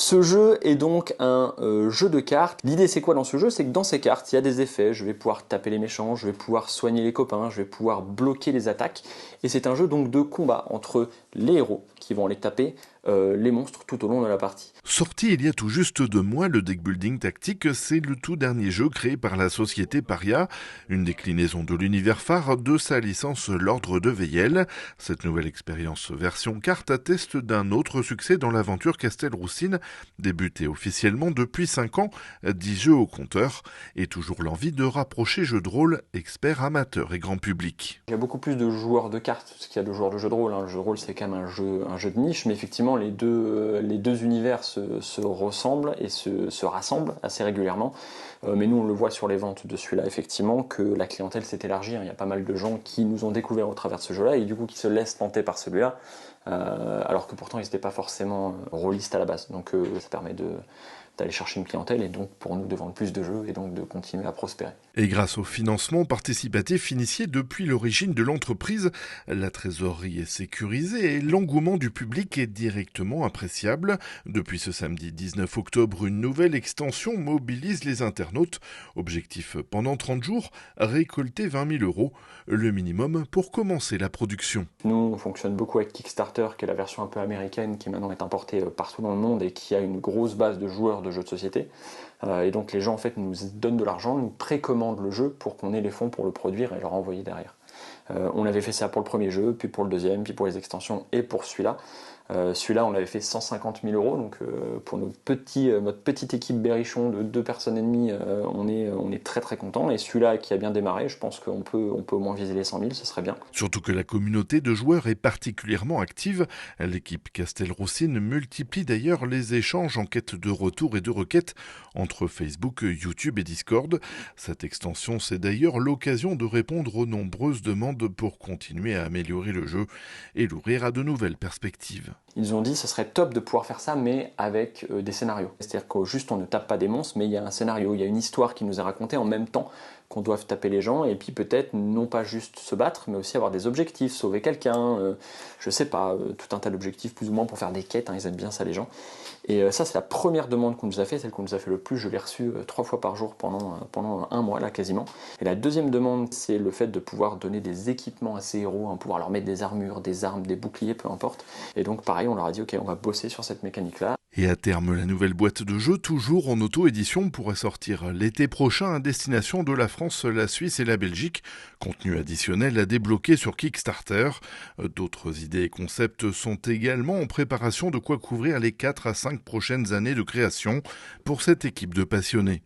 Ce jeu est donc un jeu de cartes. L'idée c'est quoi dans ce jeu? C'est que dans ces cartes, il y a des effets. Je vais pouvoir taper les méchants, je vais pouvoir soigner les copains, je vais pouvoir bloquer les attaques. Et c'est un jeu donc de combat entre les héros qui vont aller taper les monstres tout au long de la partie. Sorti il y a tout juste 2 mois, le deck building tactique, c'est le tout dernier jeu créé par la société Paria, une déclinaison de l'univers phare de sa licence L'Ordre de Veyel. Cette nouvelle expérience version carte atteste d'un autre succès dans l'aventure Castelroussine, débutée officiellement depuis 5 ans, 10 jeux au compteur, et toujours l'envie de rapprocher jeux de rôle, experts, amateurs et grand public. Il y a beaucoup plus de joueurs de cartes qu'il y a de joueurs de jeux de rôle. Le jeu de rôle c'est quand même un jeu de niche, mais effectivement les deux univers se ressemblent et se rassemblent assez régulièrement. Mais nous on le voit sur les ventes de celui-là effectivement que la clientèle s'est élargie. Il y a pas mal de gens qui nous ont découvert au travers de ce jeu-là et du coup qui se laissent tenter par celui-là, alors que pourtant ils n'étaient pas forcément rôlistes à la base. Donc ça permet d'aller chercher une clientèle et donc pour nous de vendre plus de jeux et donc de continuer à prospérer. Et grâce au financement participatif initié depuis l'origine de l'entreprise, la trésorerie est sécurisée et l'engouement du public est directement appréciable. Depuis ce samedi 19 octobre, une nouvelle extension mobilise les internautes. Objectif pendant 30 jours, récolter 20 000 €, le minimum pour commencer la production. Nous on fonctionne beaucoup avec Kickstarter qui est la version un peu américaine qui maintenant est importée partout dans le monde et qui a une grosse base de joueurs de jeux de société. Et donc les gens en fait nous donnent de l'argent, nous précommandent le jeu pour qu'on ait les fonds pour le produire et le renvoyer derrière. On avait fait ça pour le premier jeu, puis pour le deuxième, puis pour les extensions et pour celui-là. Celui-là, on l'avait fait 150 000 €, donc pour notre petite équipe berrichon de 2 personnes et demie, on est très très content. Et celui-là qui a bien démarré, je pense qu'on peut au moins viser les 100 000, ce serait bien. Surtout que la communauté de joueurs est particulièrement active. L'équipe Castelroussine multiplie d'ailleurs les échanges en quête de retour et de requêtes entre Facebook, YouTube et Discord. Cette extension, c'est d'ailleurs l'occasion de répondre aux nombreuses demandes pour continuer à améliorer le jeu et l'ouvrir à de nouvelles perspectives. Ils ont dit que ce serait top de pouvoir faire ça, mais avec des scénarios. C'est-à-dire qu'au juste on ne tape pas des monstres, mais il y a un scénario, il y a une histoire qui nous est racontée en même temps qu'on doit taper les gens, et puis peut-être non pas juste se battre, mais aussi avoir des objectifs, sauver quelqu'un, je sais pas, tout un tas d'objectifs plus ou moins pour faire des quêtes, ils aiment bien ça les gens. Et ça c'est la première demande qu'on nous a fait, celle qu'on nous a fait le plus, je l'ai reçue 3 fois par jour pendant 1 mois là quasiment. Et la deuxième demande c'est le fait de pouvoir donner des équipements à ces héros, pouvoir leur mettre des armures, des armes, des boucliers, peu importe. Et donc pareil on leur a dit ok on va bosser sur cette mécanique là. Et à terme, la nouvelle boîte de jeux, toujours en auto-édition, pourrait sortir l'été prochain à destination de la France, la Suisse et la Belgique. Contenu additionnel à débloquer sur Kickstarter. D'autres idées et concepts sont également en préparation, de quoi couvrir les 4 à 5 prochaines années de création pour cette équipe de passionnés.